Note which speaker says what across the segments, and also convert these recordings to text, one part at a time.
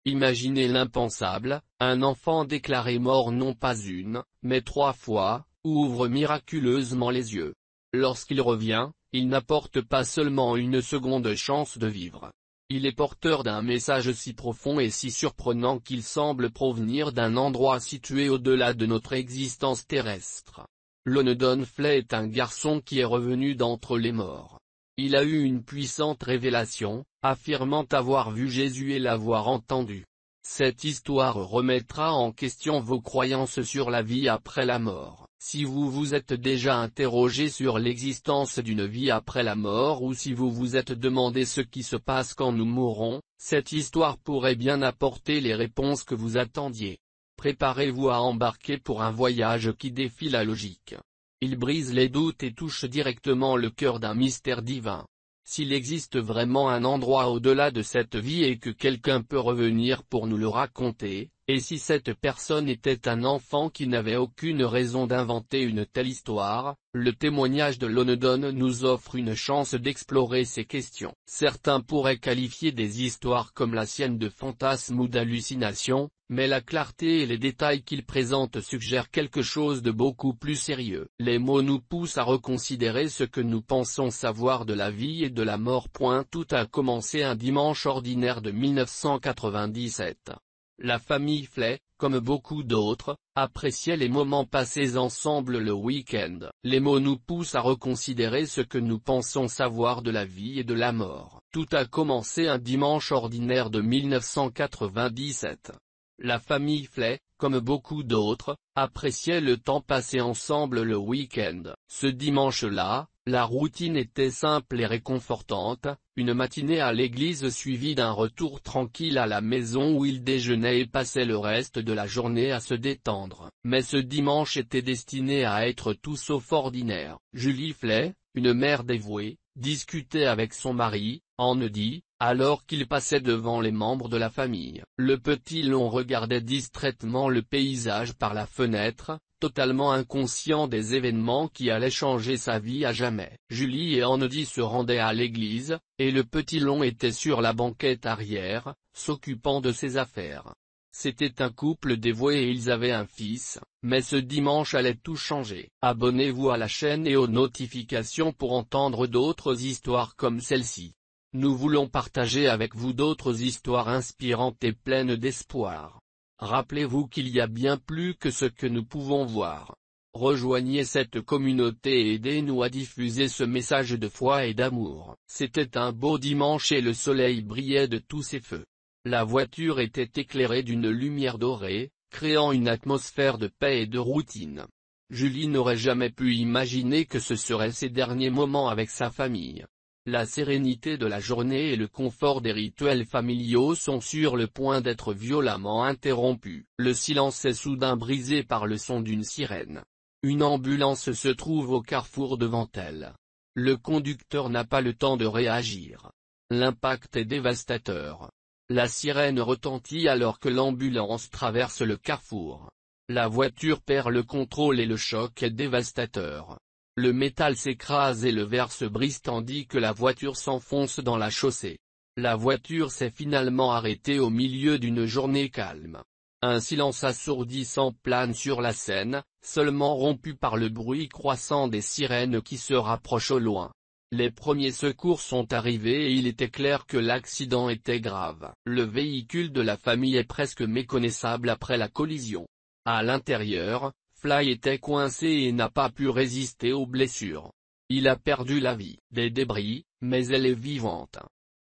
Speaker 1: Imaginez l'impensable, un enfant déclaré mort non pas une, mais 3 fois, ouvre miraculeusement les yeux. Lorsqu'il revient, il n'apporte pas seulement une seconde chance de vivre. Il est porteur d'un message si profond et si surprenant qu'il semble provenir d'un endroit situé au-delà de notre existence terrestre. Lonedon Flay est un garçon qui est revenu d'entre les morts. Il a eu une puissante révélation, affirmant avoir vu Jésus et l'avoir entendu. Cette histoire remettra en question vos croyances sur la vie après la mort. Si vous vous êtes déjà interrogé sur l'existence d'une vie après la mort ou si vous vous êtes demandé ce qui se passe quand nous mourrons, cette histoire pourrait bien apporter les réponses que vous attendiez. Préparez-vous à embarquer pour un voyage qui défie la logique. Il brise les doutes et touche directement le cœur d'un mystère divin. S'il existe vraiment un endroit au-delà de cette vie et que quelqu'un peut revenir pour nous le raconter, et si cette personne était un enfant qui n'avait aucune raison d'inventer une telle histoire, le témoignage de Lonedon nous offre une chance d'explorer ces questions. Certains pourraient qualifier des histoires comme la sienne de fantasmes ou d'hallucinations, mais la clarté et les détails qu'il présente suggèrent quelque chose de beaucoup plus sérieux. Les mots nous poussent à reconsidérer ce que nous pensons savoir de la vie et de la mort. Tout a commencé un dimanche ordinaire de 1997. La famille Flay, comme beaucoup d'autres, appréciait les moments passés ensemble le week-end. Les mots nous poussent à reconsidérer ce que nous pensons savoir de la vie et de la mort. Tout a commencé un dimanche ordinaire de 1997. La famille Flay, comme beaucoup d'autres, appréciait le temps passé ensemble le week-end. Ce dimanche-là, la routine était simple et réconfortante, une matinée à l'église suivie d'un retour tranquille à la maison où ils déjeunaient et passaient le reste de la journée à se détendre. Mais ce dimanche était destiné à être tout sauf ordinaire. Julie Flay, une mère dévouée, discutait avec son mari, Andy, alors qu'il passait devant les membres de la famille. Le petit Lon regardait distraitement le paysage par la fenêtre, totalement inconscient des événements qui allaient changer sa vie à jamais. Julie et Andy se rendaient à l'église, et le petit Lon était sur la banquette arrière, s'occupant de ses affaires. C'était un couple dévoué et ils avaient un fils, mais ce dimanche allait tout changer. Abonnez-vous à la chaîne et aux notifications pour entendre d'autres histoires comme celle-ci. Nous voulons partager avec vous d'autres histoires inspirantes et pleines d'espoir. Rappelez-vous qu'il y a bien plus que ce que nous pouvons voir. Rejoignez cette communauté et aidez-nous à diffuser ce message de foi et d'amour. C'était un beau dimanche et le soleil brillait de tous ses feux. La voiture était éclairée d'une lumière dorée, créant une atmosphère de paix et de routine. Julie n'aurait jamais pu imaginer que ce seraient ses derniers moments avec sa famille. La sérénité de la journée et le confort des rituels familiaux sont sur le point d'être violemment interrompus. Le silence est soudain brisé par le son d'une sirène. Une ambulance se trouve au carrefour devant elle. Le conducteur n'a pas le temps de réagir. L'impact est dévastateur. La sirène retentit alors que l'ambulance traverse le carrefour. La voiture perd le contrôle et le choc est dévastateur. Le métal s'écrase et le verre se brise tandis que la voiture s'enfonce dans la chaussée. La voiture s'est finalement arrêtée au milieu d'une journée calme. Un silence assourdissant plane sur la scène, seulement rompu par le bruit croissant des sirènes qui se rapprochent au loin. Les premiers secours sont arrivés et il était clair que l'accident était grave. Le véhicule de la famille est presque méconnaissable après la collision. À l'intérieur, Fly était coincé et n'a pas pu résister aux blessures. Il a perdu la vie. Des débris, mais elle est vivante.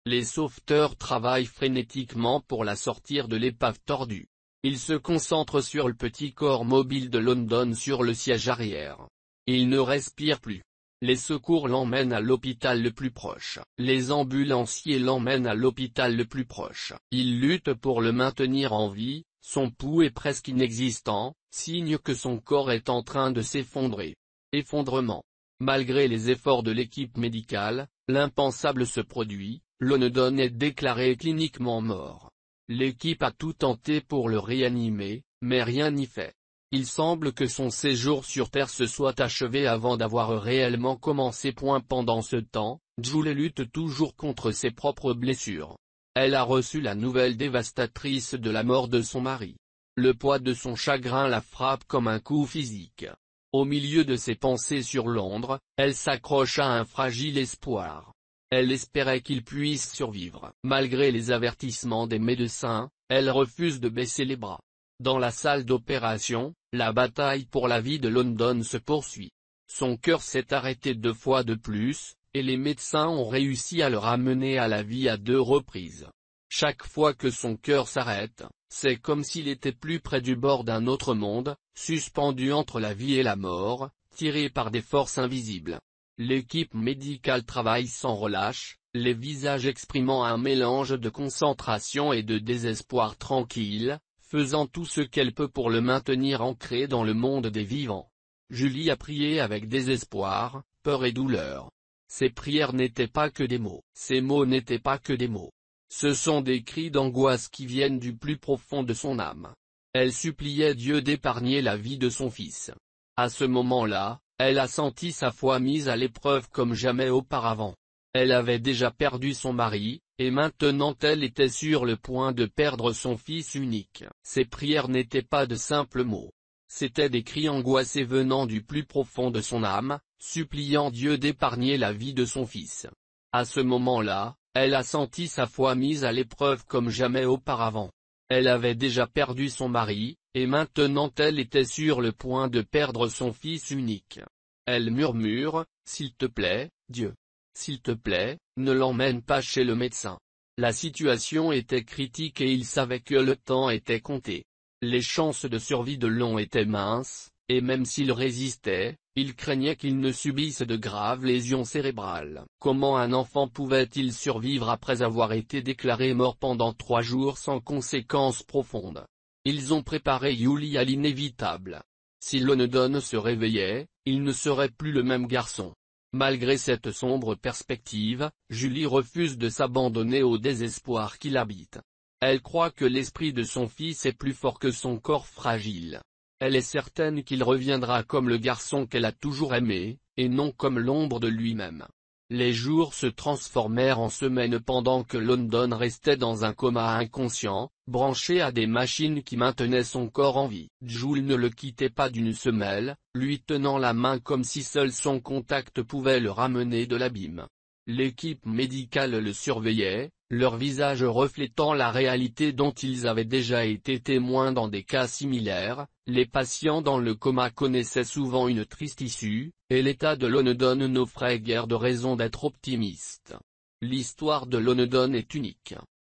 Speaker 1: Les sauveteurs travaillent frénétiquement pour la sortir de l'épave tordue. Ils se concentrent sur le petit corps mobile de London sur le siège arrière. Il ne respire plus. Les secours l'emmènent à l'hôpital le plus proche. Les ambulanciers l'emmènent à l'hôpital le plus proche. Ils luttent pour le maintenir en vie, son pouls est presque inexistant, signe que son corps est en train de s'effondrer. Effondrement. Malgré les efforts de l'équipe médicale, l'impensable se produit, Lonedon est déclaré cliniquement mort. L'équipe a tout tenté pour le réanimer, mais rien n'y fait. Il semble que son séjour sur Terre se soit achevé avant d'avoir réellement commencé. Pendant ce temps, Julie lutte toujours contre ses propres blessures. Elle a reçu la nouvelle dévastatrice de la mort de son mari. Le poids de son chagrin la frappe comme un coup physique. Au milieu de ses pensées sur Londres, elle s'accroche à un fragile espoir. Elle espérait qu'il puisse survivre. Malgré les avertissements des médecins, elle refuse de baisser les bras. Dans la salle d'opération, la bataille pour la vie de London se poursuit. Son cœur s'est arrêté 2 fois de plus, et les médecins ont réussi à le ramener à la vie à 2 reprises. Chaque fois que son cœur s'arrête, c'est comme s'il était plus près du bord d'un autre monde, suspendu entre la vie et la mort, tiré par des forces invisibles. L'équipe médicale travaille sans relâche, les visages exprimant un mélange de concentration et de désespoir tranquille, faisant tout ce qu'elle peut pour le maintenir ancré dans le monde des vivants. Julie a prié avec désespoir, peur et douleur. Ses prières n'étaient pas que des mots. Ces mots n'étaient pas que des mots. Ce sont des cris d'angoisse qui viennent du plus profond de son âme. Elle suppliait Dieu d'épargner la vie de son fils. À ce moment-là, elle a senti sa foi mise à l'épreuve comme jamais auparavant. Elle avait déjà perdu son mari, et maintenant elle était sur le point de perdre son fils unique. Ses prières n'étaient pas de simples mots. C'étaient des cris angoissés venant du plus profond de son âme, suppliant Dieu d'épargner la vie de son fils. À ce moment-là, elle a senti sa foi mise à l'épreuve comme jamais auparavant. Elle avait déjà perdu son mari, et maintenant elle était sur le point de perdre son fils unique. Elle murmure, « S'il te plaît, Dieu. S'il te plaît, ne l'emmène pas chez le médecin. » La situation était critique et il savait que le temps était compté. Les chances de survie de Lon étaient minces, et même s'il résistait, il craignait qu'il ne subisse de graves lésions cérébrales. Comment un enfant pouvait-il survivre après avoir été déclaré mort pendant 3 jours sans conséquences profondes? Ils ont préparé Julie à l'inévitable. Si London se réveillait, il ne serait plus le même garçon. Malgré cette sombre perspective, Julie refuse de s'abandonner au désespoir qui l'habite. Elle croit que l'esprit de son fils est plus fort que son corps fragile. Elle est certaine qu'il reviendra comme le garçon qu'elle a toujours aimé, et non comme l'ombre de lui-même. Les jours se transformèrent en semaines pendant que London restait dans un coma inconscient, branché à des machines qui maintenaient son corps en vie. Jules ne le quittait pas d'une semelle, lui tenant la main comme si seul son contact pouvait le ramener de l'abîme. L'équipe médicale le surveillait, leur visage reflétant la réalité dont ils avaient déjà été témoins dans des cas similaires. Les patients dans le coma connaissaient souvent une triste issue, et l'état de London n'offrait guère de raison d'être optimiste. L'histoire de London est unique.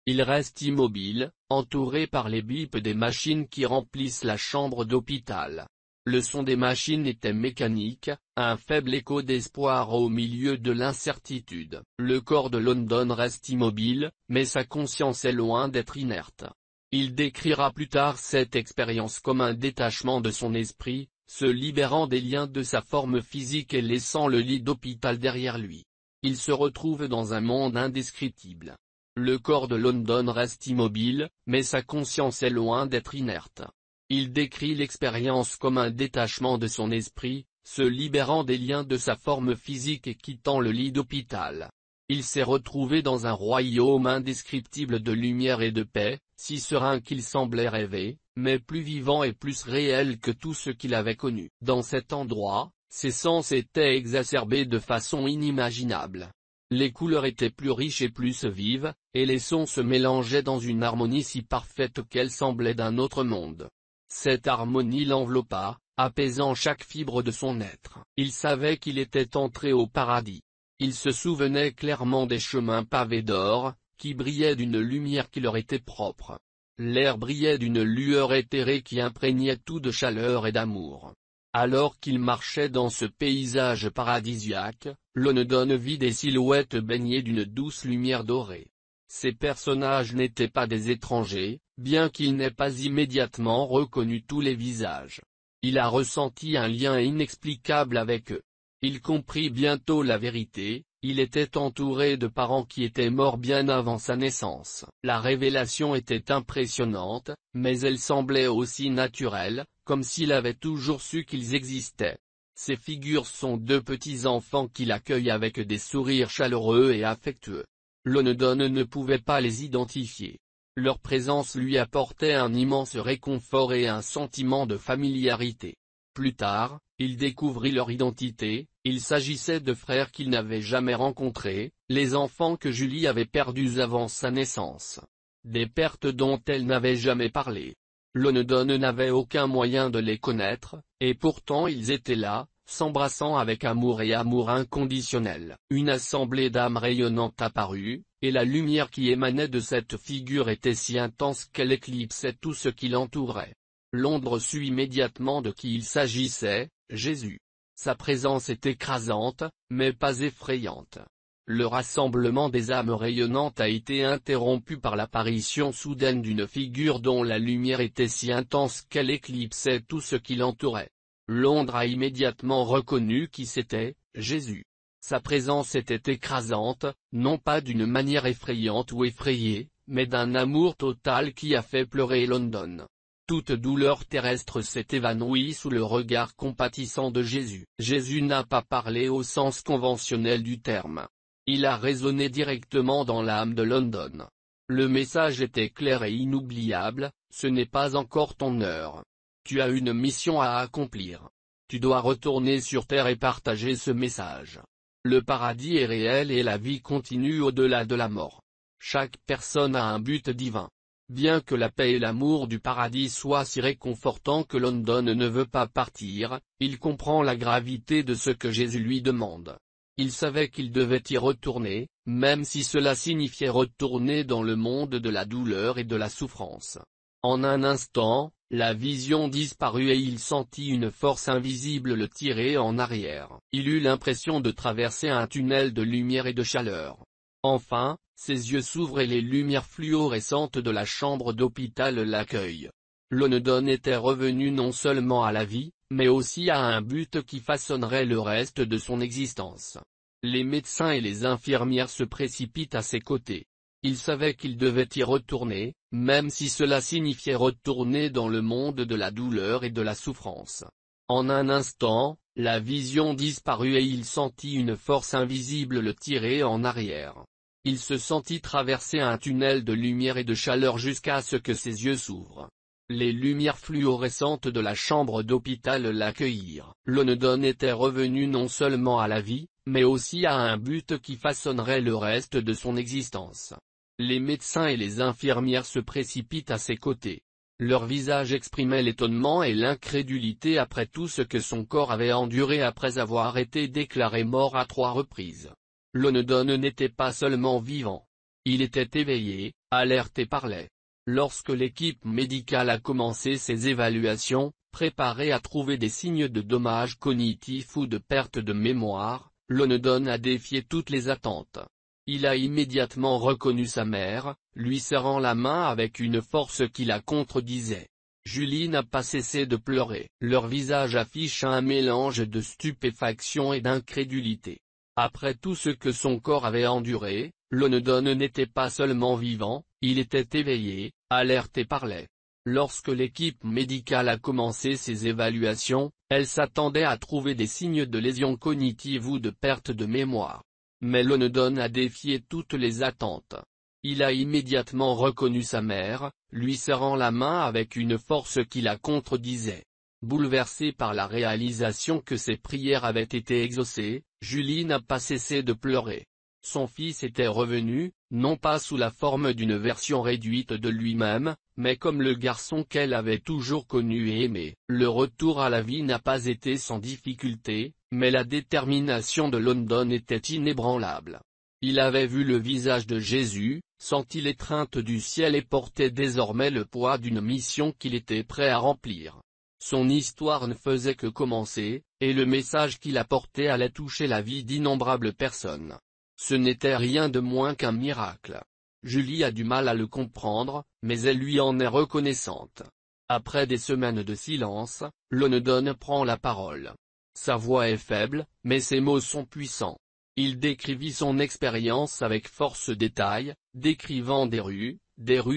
Speaker 1: Il reste immobile, entouré par les bips des machines qui remplissent la chambre d'hôpital. Le son des machines était mécanique, un faible écho d'espoir au milieu de l'incertitude. Le corps de London reste immobile, mais sa conscience est loin d'être inerte. Il décrira plus tard cette expérience comme un détachement de son esprit, se libérant des liens de sa forme physique et laissant le lit d'hôpital derrière lui. Il se retrouve dans un monde indescriptible. Le corps de London reste immobile, mais sa conscience est loin d'être inerte. Il décrit l'expérience comme un détachement de son esprit, se libérant des liens de sa forme physique et quittant le lit d'hôpital. Il s'est retrouvé dans un royaume indescriptible de lumière et de paix, si serein qu'il semblait rêver, mais plus vivant et plus réel que tout ce qu'il avait connu. Dans cet endroit, ses sens étaient exacerbés de façon inimaginable. Les couleurs étaient plus riches et plus vives, et les sons se mélangeaient dans une harmonie si parfaite qu'elle semblait d'un autre monde. Cette harmonie l'enveloppa, apaisant chaque fibre de son être. Il savait qu'il était entré au paradis. Il se souvenait clairement des chemins pavés d'or, qui brillaient d'une lumière qui leur était propre. L'air brillait d'une lueur éthérée qui imprégnait tout de chaleur et d'amour. Alors qu'il marchait dans ce paysage paradisiaque, London vit des silhouettes baignées d'une douce lumière dorée. Ces personnages n'étaient pas des étrangers, bien qu'il n'ait pas immédiatement reconnu tous les visages. Il a ressenti un lien inexplicable avec eux. Il comprit bientôt la vérité, il était entouré de parents qui étaient morts bien avant sa naissance. La révélation était impressionnante, mais elle semblait aussi naturelle, comme s'il avait toujours su qu'ils existaient. Ces figures sont 2 petits enfants qui l'accueillent avec des sourires chaleureux et affectueux. London ne pouvait pas les identifier. Leur présence lui apportait un immense réconfort et un sentiment de familiarité. Plus tard, il découvrit leur identité, il s'agissait de frères qu'il n'avait jamais rencontrés, les enfants que Julie avait perdus avant sa naissance. Des pertes dont elle n'avait jamais parlé. London n'avait aucun moyen de les connaître, et pourtant ils étaient là, s'embrassant avec amour et amour inconditionnel. Une assemblée d'âmes rayonnantes apparut, et la lumière qui émanait de cette figure était si intense qu'elle éclipsait tout ce qui l'entourait. Londres sut immédiatement de qui il s'agissait, Jésus. Sa présence est écrasante, mais pas effrayante. Le rassemblement des âmes rayonnantes a été interrompu par l'apparition soudaine d'une figure dont la lumière était si intense qu'elle éclipsait tout ce qui l'entourait. Londres a immédiatement reconnu qui c'était, Jésus. Sa présence était écrasante, non pas d'une manière effrayante ou effrayée, mais d'un amour total qui a fait pleurer London. Toute douleur terrestre s'est évanouie sous le regard compatissant de Jésus. Jésus n'a pas parlé au sens conventionnel du terme. Il a résonné directement dans l'âme de London. Le message était clair et inoubliable, ce n'est pas encore ton heure. Tu as une mission à accomplir. Tu dois retourner sur terre et partager ce message. Le paradis est réel et la vie continue au-delà de la mort. Chaque personne a un but divin. Bien que la paix et l'amour du paradis soient si réconfortants que London ne veut pas partir, il comprend la gravité de ce que Jésus lui demande. Il savait qu'il devait y retourner, même si cela signifiait retourner dans le monde de la douleur et de la souffrance. En un instant, la vision disparut et il sentit une force invisible le tirer en arrière. Il eut l'impression de traverser un tunnel de lumière et de chaleur. Enfin, ses yeux s'ouvrent et les lumières fluorescentes de la chambre d'hôpital l'accueillent. London était revenu non seulement à la vie, mais aussi à un but qui façonnerait le reste de son existence. Les médecins et les infirmières se précipitent à ses côtés. Il savait qu'il devait y retourner, même si cela signifiait retourner dans le monde de la douleur et de la souffrance. En un instant, la vision disparut et il sentit une force invisible le tirer en arrière. Il se sentit traverser un tunnel de lumière et de chaleur jusqu'à ce que ses yeux s'ouvrent. Les lumières fluorescentes de la chambre d'hôpital l'accueillirent. London était revenu non seulement à la vie, mais aussi à un but qui façonnerait le reste de son existence. Les médecins et les infirmières se précipitent à ses côtés. Leur visage exprimait l'étonnement et l'incrédulité après tout ce que son corps avait enduré après avoir été déclaré mort à 3 reprises. London n'était pas seulement vivant. Il était éveillé, alerte et parlait. Lorsque l'équipe médicale a commencé ses évaluations, préparée à trouver des signes de dommages cognitifs ou de perte de mémoire, London a défié toutes les attentes. Il a immédiatement reconnu sa mère, lui serrant la main avec une force qui la contredisait. Julie n'a pas cessé de pleurer. Leur visage affiche un mélange de stupéfaction et d'incrédulité. Après tout ce que son corps avait enduré, London n'était pas seulement vivant, il était éveillé, alerte et parlait. Lorsque l'équipe médicale a commencé ses évaluations, elle s'attendait à trouver des signes de lésions cognitives ou de perte de mémoire. Mais London a défié toutes les attentes. Il a immédiatement reconnu sa mère, lui serrant la main avec une force qui la contredisait. Bouleversée par la réalisation que ses prières avaient été exaucées, Julie n'a pas cessé de pleurer. Son fils était revenu, non pas sous la forme d'une version réduite de lui-même, mais comme le garçon qu'elle avait toujours connu et aimé. Le retour à la vie n'a pas été sans difficulté, mais la détermination de London était inébranlable. Il avait vu le visage de Jésus, senti l'étreinte du ciel et portait désormais le poids d'une mission qu'il était prêt à remplir. Son histoire ne faisait que commencer, et le message qu'il apportait allait toucher la vie d'innombrables personnes. Ce n'était rien de moins qu'un miracle. Julie a du mal à le comprendre, mais elle lui en est reconnaissante. Après des semaines de silence, London prend la parole. Sa voix est faible, mais ses mots sont puissants. Il décrivit son expérience avec force détail, décrivant des rues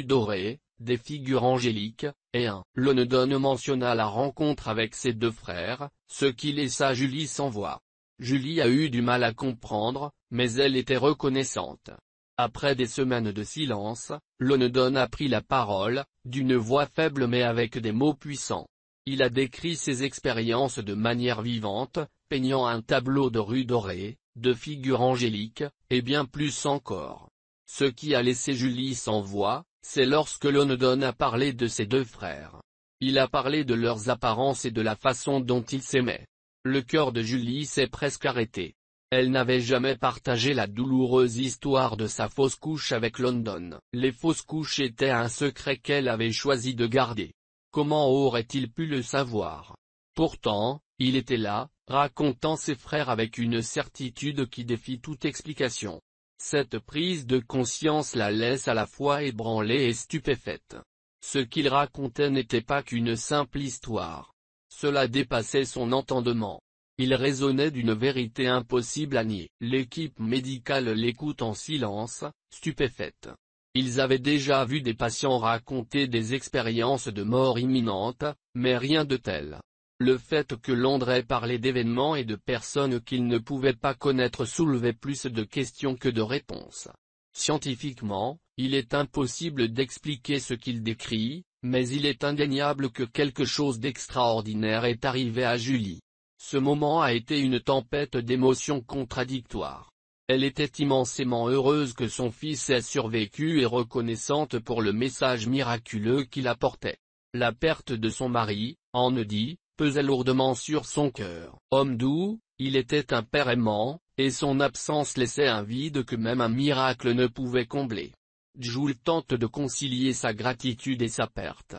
Speaker 1: dorées, des figures angéliques, et London mentionna la rencontre avec ses 2 frères, ce qui laissa Julie sans voix. Julie a eu du mal à comprendre, mais elle était reconnaissante. Après des semaines de silence, Loneddon a pris la parole, d'une voix faible mais avec des mots puissants. Il a décrit ses expériences de manière vivante, peignant un tableau de rue dorée, de figures angéliques, et bien plus encore. Ce qui a laissé Julie sans voix, c'est lorsque Loneddon a parlé de ses deux frères. Il a parlé de leurs apparences et de la façon dont ils s'aimaient. Le cœur de Julie s'est presque arrêté. Elle n'avait jamais partagé la douloureuse histoire de sa fausse couche avec Loneddon. Les fausses couches étaient un secret qu'elle avait choisi de garder. Comment aurait-il pu le savoir? Pourtant, il était là, racontant ses frères avec une certitude qui défie toute explication. Cette prise de conscience la laisse à la fois ébranlée et stupéfaite. Ce qu'il racontait n'était pas qu'une simple histoire. Cela dépassait son entendement. Il résonnait d'une vérité impossible à nier. L'équipe médicale l'écoute en silence, stupéfaite. Ils avaient déjà vu des patients raconter des expériences de mort imminente, mais rien de tel. Le fait que Londres ait parlé d'événements et de personnes qu'il ne pouvait pas connaître soulevait plus de questions que de réponses. Scientifiquement, il est impossible d'expliquer ce qu'il décrit, mais il est indéniable que quelque chose d'extraordinaire est arrivé à Julie. Ce moment a été une tempête d'émotions contradictoires. Elle était immensément heureuse que son fils ait survécu et reconnaissante pour le message miraculeux qu'il apportait. La perte de son mari, Andy, pesait lourdement sur son cœur. Homme doux, il était un père aimant, et son absence laissait un vide que même un miracle ne pouvait combler. Jules tente de concilier sa gratitude et sa perte.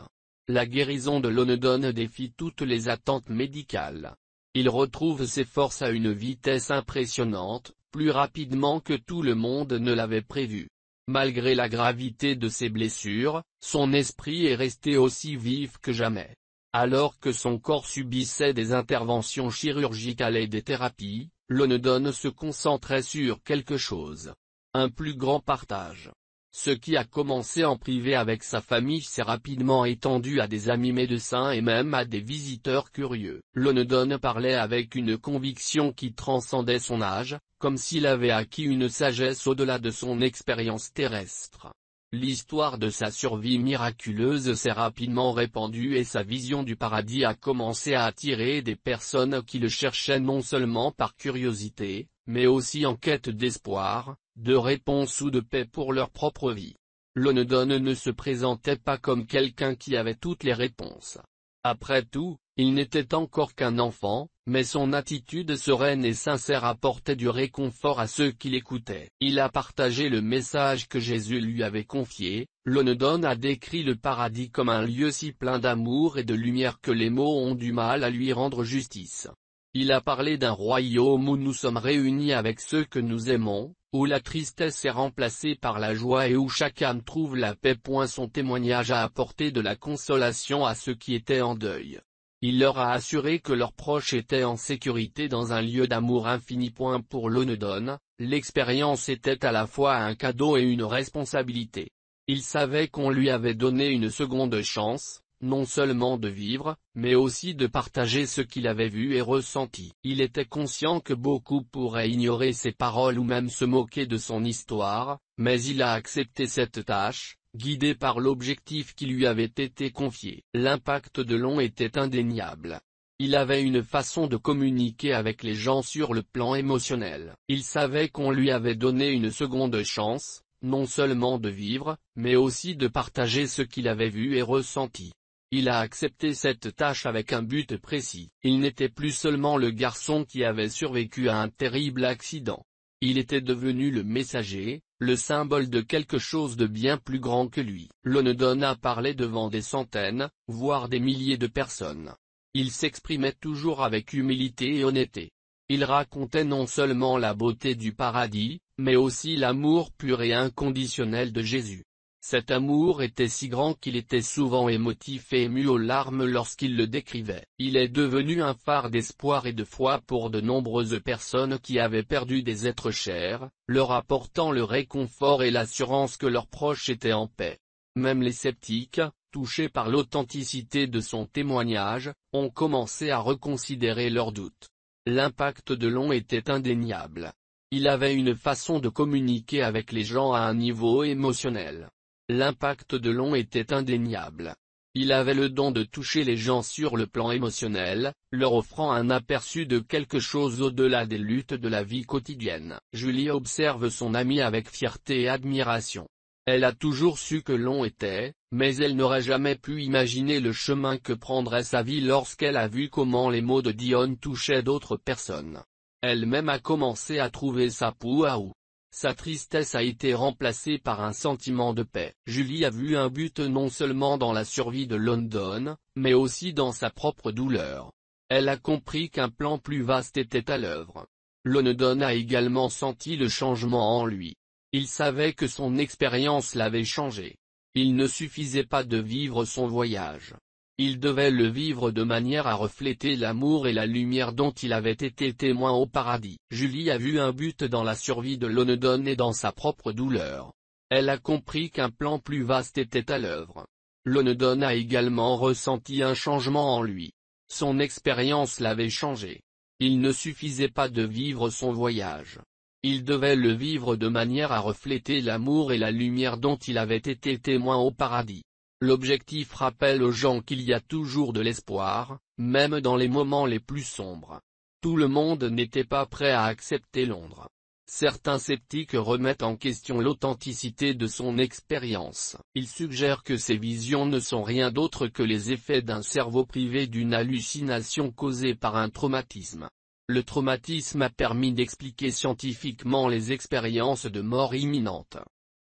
Speaker 1: La guérison de Loneddon défie toutes les attentes médicales. Il retrouve ses forces à une vitesse impressionnante, plus rapidement que tout le monde ne l'avait prévu. Malgré la gravité de ses blessures, son esprit est resté aussi vif que jamais. Alors que son corps subissait des interventions chirurgicales et des thérapies, Loneddon se concentrait sur quelque chose. Un plus grand partage. Ce qui a commencé en privé avec sa famille s'est rapidement étendu à des amis médecins et même à des visiteurs curieux. Loneddon parlait avec une conviction qui transcendait son âge, comme s'il avait acquis une sagesse au-delà de son expérience terrestre. L'histoire de sa survie miraculeuse s'est rapidement répandue et sa vision du paradis a commencé à attirer des personnes qui le cherchaient non seulement par curiosité, mais aussi en quête d'espoir, de réponse ou de paix pour leur propre vie. Loneddon ne se présentait pas comme quelqu'un qui avait toutes les réponses. Après tout, il n'était encore qu'un enfant, mais son attitude sereine et sincère apportait du réconfort à ceux qui l'écoutaient. Il a partagé le message que Jésus lui avait confié. Loneddon a décrit le paradis comme un lieu si plein d'amour et de lumière que les mots ont du mal à lui rendre justice. Il a parlé d'un royaume où nous sommes réunis avec ceux que nous aimons, où la tristesse est remplacée par la joie et où chaque âme trouve la paix. Son témoignage a apporté de la consolation à ceux qui étaient en deuil. Il leur a assuré que leurs proches étaient en sécurité dans un lieu d'amour infini. Pour Loneddon, l'expérience était à la fois un cadeau et une responsabilité. Il savait qu'on lui avait donné une seconde chance, non seulement de vivre, mais aussi de partager ce qu'il avait vu et ressenti. Il était conscient que beaucoup pourraient ignorer ses paroles ou même se moquer de son histoire, mais il a accepté cette tâche, guidé par l'objectif qui lui avait été confié. L'impact de Long était indéniable. Il avait une façon de communiquer avec les gens sur le plan émotionnel. Il savait qu'on lui avait donné une seconde chance, non seulement de vivre, mais aussi de partager ce qu'il avait vu et ressenti. Il a accepté cette tâche avec un but précis. Il n'était plus seulement le garçon qui avait survécu à un terrible accident. Il était devenu le messager, le symbole de quelque chose de bien plus grand que lui. Loneddon a parlé devant des centaines, voire des milliers de personnes. Il s'exprimait toujours avec humilité et honnêteté. Il racontait non seulement la beauté du paradis, mais aussi l'amour pur et inconditionnel de Jésus. Cet amour était si grand qu'il était souvent émotif et ému aux larmes lorsqu'il le décrivait. Il est devenu un phare d'espoir et de foi pour de nombreuses personnes qui avaient perdu des êtres chers, leur apportant le réconfort et l'assurance que leurs proches étaient en paix. Même les sceptiques, touchés par l'authenticité de son témoignage, ont commencé à reconsidérer leurs doutes. L'impact de Long était indéniable. Il avait une façon de communiquer avec les gens à un niveau émotionnel. L'impact de Long était indéniable. Il avait le don de toucher les gens sur le plan émotionnel, leur offrant un aperçu de quelque chose au-delà des luttes de la vie quotidienne. Julie observe son ami avec fierté et admiration. Elle a toujours su que Long était, mais elle n'aurait jamais pu imaginer le chemin que prendrait sa vie lorsqu'elle a vu comment les mots de Dion touchaient d'autres personnes. Elle-même a commencé à trouver sa poids. Sa tristesse a été remplacée par un sentiment de paix. Julie a vu un but non seulement dans la survie de London, mais aussi dans sa propre douleur. Elle a compris qu'un plan plus vaste était à l'œuvre. London a également senti le changement en lui. Il savait que son expérience l'avait changé. Il ne suffisait pas de vivre son voyage. Il devait le vivre de manière à refléter l'amour et la lumière dont il avait été témoin au paradis. Julie a vu un but dans la survie de London et dans sa propre douleur. Elle a compris qu'un plan plus vaste était à l'œuvre. London a également ressenti un changement en lui. Son expérience l'avait changé. Il ne suffisait pas de vivre son voyage. Il devait le vivre de manière à refléter l'amour et la lumière dont il avait été témoin au paradis. L'objectif rappelle aux gens qu'il y a toujours de l'espoir, même dans les moments les plus sombres. Tout le monde n'était pas prêt à accepter Londres. Certains sceptiques remettent en question l'authenticité de son expérience. Ils suggèrent que ces visions ne sont rien d'autre que les effets d'un cerveau privé d'une hallucination causée par un traumatisme. Le traumatisme a permis d'expliquer scientifiquement les expériences de mort imminente.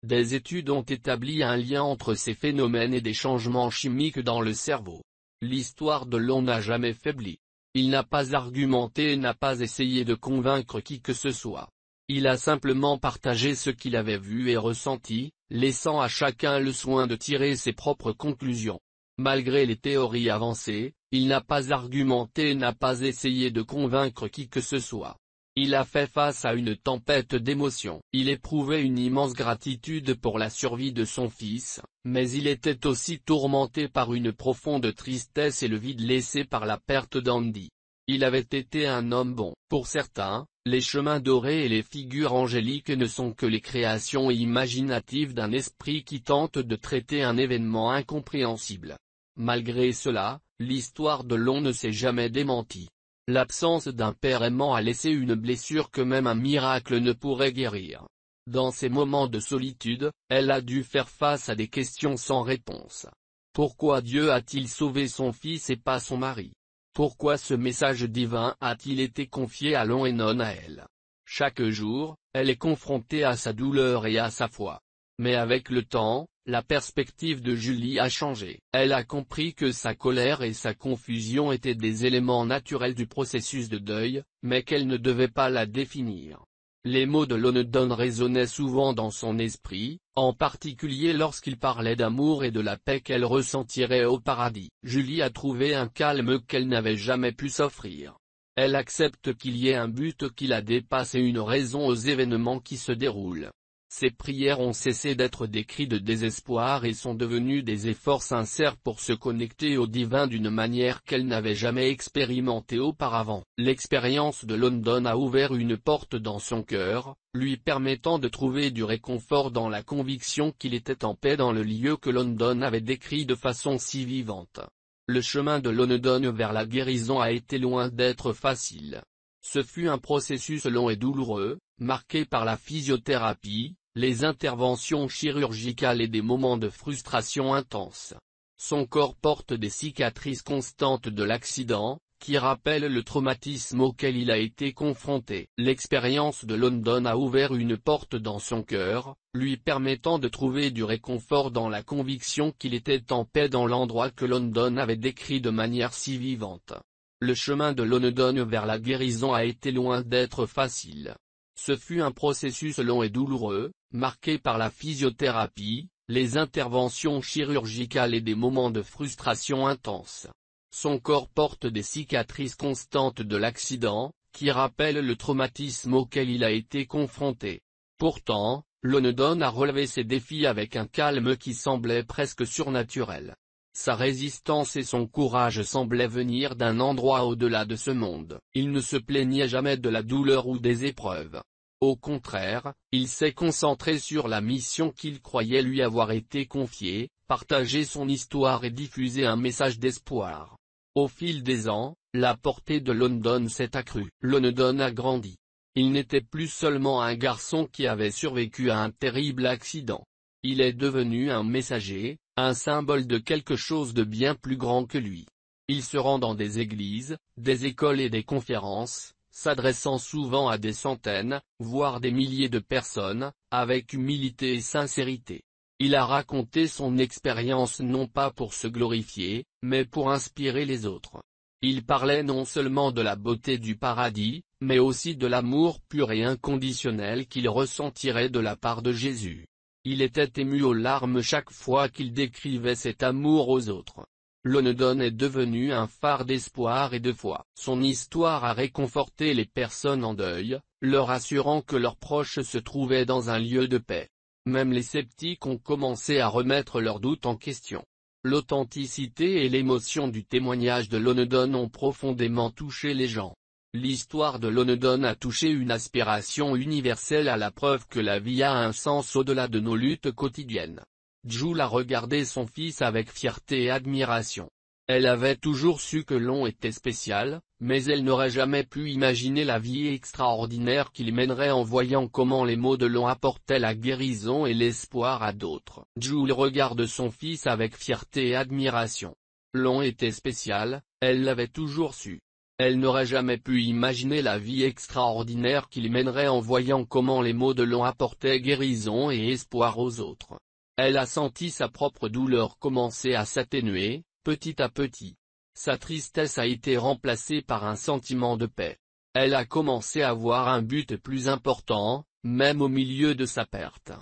Speaker 1: Des études ont établi un lien entre ces phénomènes et des changements chimiques dans le cerveau. L'histoire de Long n'a jamais faibli. Il n'a pas argumenté et n'a pas essayé de convaincre qui que ce soit. Il a simplement partagé ce qu'il avait vu et ressenti, laissant à chacun le soin de tirer ses propres conclusions. Malgré les théories avancées, il n'a pas argumenté et n'a pas essayé de convaincre qui que ce soit. Il a fait face à une tempête d'émotions. Il éprouvait une immense gratitude pour la survie de son fils, mais il était aussi tourmenté par une profonde tristesse et le vide laissé par la perte d'Andy. Il avait été un homme bon. Pour certains, les chemins dorés et les figures angéliques ne sont que les créations imaginatives d'un esprit qui tente de traiter un événement incompréhensible. Malgré cela, l'histoire de Long ne s'est jamais démentie. L'absence d'un père aimant a laissé une blessure que même un miracle ne pourrait guérir. Dans ces moments de solitude, elle a dû faire face à des questions sans réponse. Pourquoi Dieu a-t-il sauvé son fils et pas son mari? Pourquoi ce message divin a-t-il été confié à Long et non à elle? Chaque jour, elle est confrontée à sa douleur et à sa foi. Mais avec le temps, la perspective de Julie a changé. Elle a compris que sa colère et sa confusion étaient des éléments naturels du processus de deuil, mais qu'elle ne devait pas la définir. Les mots de London résonnaient souvent dans son esprit, en particulier lorsqu'il parlait d'amour et de la paix qu'elle ressentirait au paradis. Julie a trouvé un calme qu'elle n'avait jamais pu s'offrir. Elle accepte qu'il y ait un but qui la dépasse et une raison aux événements qui se déroulent. Ses prières ont cessé d'être des cris de désespoir et sont devenues des efforts sincères pour se connecter au divin d'une manière qu'elle n'avait jamais expérimentée auparavant. L'expérience de London a ouvert une porte dans son cœur, lui permettant de trouver du réconfort dans la conviction qu'il était en paix dans le lieu que London avait décrit de façon si vivante. Le chemin de London vers la guérison a été loin d'être facile. Ce fut un processus long et douloureux, marqué par la physiothérapie, les interventions chirurgicales et des moments de frustration intense. Son corps porte des cicatrices constantes de l'accident, qui rappellent le traumatisme auquel il a été confronté. L'expérience de London a ouvert une porte dans son cœur, lui permettant de trouver du réconfort dans la conviction qu'il était en paix dans l'endroit que London avait décrit de manière si vivante. Le chemin de London vers la guérison a été loin d'être facile. Ce fut un processus long et douloureux, marqué par la physiothérapie, les interventions chirurgicales et des moments de frustration intense. Son corps porte des cicatrices constantes de l'accident, qui rappellent le traumatisme auquel il a été confronté. Pourtant, London a relevé ses défis avec un calme qui semblait presque surnaturel. Sa résistance et son courage semblaient venir d'un endroit au-delà de ce monde. Il ne se plaignait jamais de la douleur ou des épreuves. Au contraire, il s'est concentré sur la mission qu'il croyait lui avoir été confiée, partager son histoire et diffuser un message d'espoir. Au fil des ans, la portée de London s'est accrue. London a grandi. Il n'était plus seulement un garçon qui avait survécu à un terrible accident. Il est devenu un messager, un symbole de quelque chose de bien plus grand que lui. Il se rend dans des églises, des écoles et des conférences, s'adressant souvent à des centaines, voire des milliers de personnes, avec humilité et sincérité. Il a raconté son expérience non pas pour se glorifier, mais pour inspirer les autres. Il parlait non seulement de la beauté du paradis, mais aussi de l'amour pur et inconditionnel qu'il ressentirait de la part de Jésus. Il était ému aux larmes chaque fois qu'il décrivait cet amour aux autres. London est devenu un phare d'espoir et de foi. Son histoire a réconforté les personnes en deuil, leur assurant que leurs proches se trouvaient dans un lieu de paix. Même les sceptiques ont commencé à remettre leurs doutes en question. L'authenticité et l'émotion du témoignage de London ont profondément touché les gens. L'histoire de London a touché une aspiration universelle à la preuve que la vie a un sens au-delà de nos luttes quotidiennes. Jules a regardé son fils avec fierté et admiration. Elle avait toujours su que Lon était spécial, mais elle n'aurait jamais pu imaginer la vie extraordinaire qu'il mènerait en voyant comment les mots de Lon apportaient la guérison et l'espoir à d'autres. Jules regarde son fils avec fierté et admiration. Lon était spécial, elle l'avait toujours su. Elle n'aurait jamais pu imaginer la vie extraordinaire qu'il mènerait en voyant comment les mots de Lon apportaient guérison et espoir aux autres. Elle a senti sa propre douleur commencer à s'atténuer, petit à petit. Sa tristesse a été remplacée par un sentiment de paix. Elle a commencé à voir un but plus important, même au milieu de sa perte.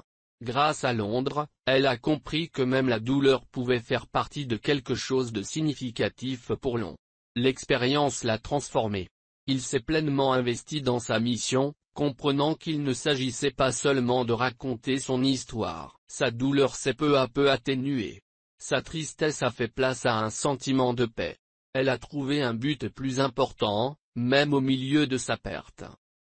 Speaker 1: Grâce à Londres, elle a compris que même la douleur pouvait faire partie de quelque chose de significatif pour Lon. L'expérience l'a transformé. Il s'est pleinement investi dans sa mission, comprenant qu'il ne s'agissait pas seulement de raconter son histoire. Sa douleur s'est peu à peu atténuée. Sa tristesse a fait place à un sentiment de paix. Elle a trouvé un but plus important, même au milieu de sa perte.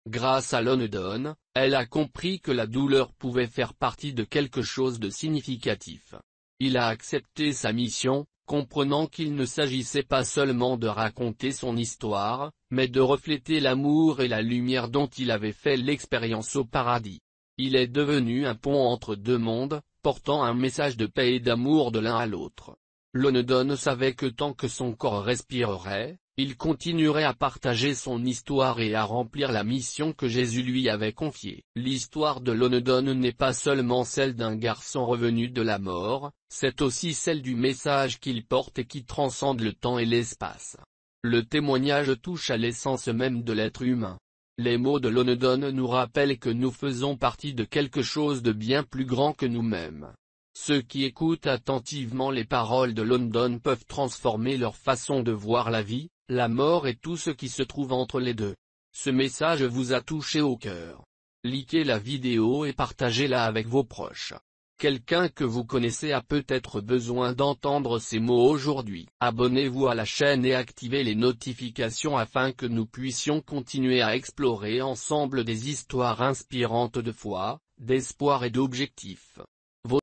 Speaker 1: Grâce à London, elle a compris que la douleur pouvait faire partie de quelque chose de significatif. Il a accepté sa mission, comprenant qu'il ne s'agissait pas seulement de raconter son histoire, mais de refléter l'amour et la lumière dont il avait fait l'expérience au paradis. Il est devenu un pont entre deux mondes, portant un message de paix et d'amour de l'un à l'autre. London savait que tant que son corps respirerait, il continuerait à partager son histoire et à remplir la mission que Jésus lui avait confiée. L'histoire de London n'est pas seulement celle d'un garçon revenu de la mort, c'est aussi celle du message qu'il porte et qui transcende le temps et l'espace. Le témoignage touche à l'essence même de l'être humain. Les mots de London nous rappellent que nous faisons partie de quelque chose de bien plus grand que nous-mêmes. Ceux qui écoutent attentivement les paroles de London peuvent transformer leur façon de voir la vie, la mort et tout ce qui se trouve entre les deux. Ce message vous a touché au cœur. Likez la vidéo et partagez-la avec vos proches. Quelqu'un que vous connaissez a peut-être besoin d'entendre ces mots aujourd'hui. Abonnez-vous à la chaîne et activez les notifications afin que nous puissions continuer à explorer ensemble des histoires inspirantes de foi, d'espoir et d'objectifs.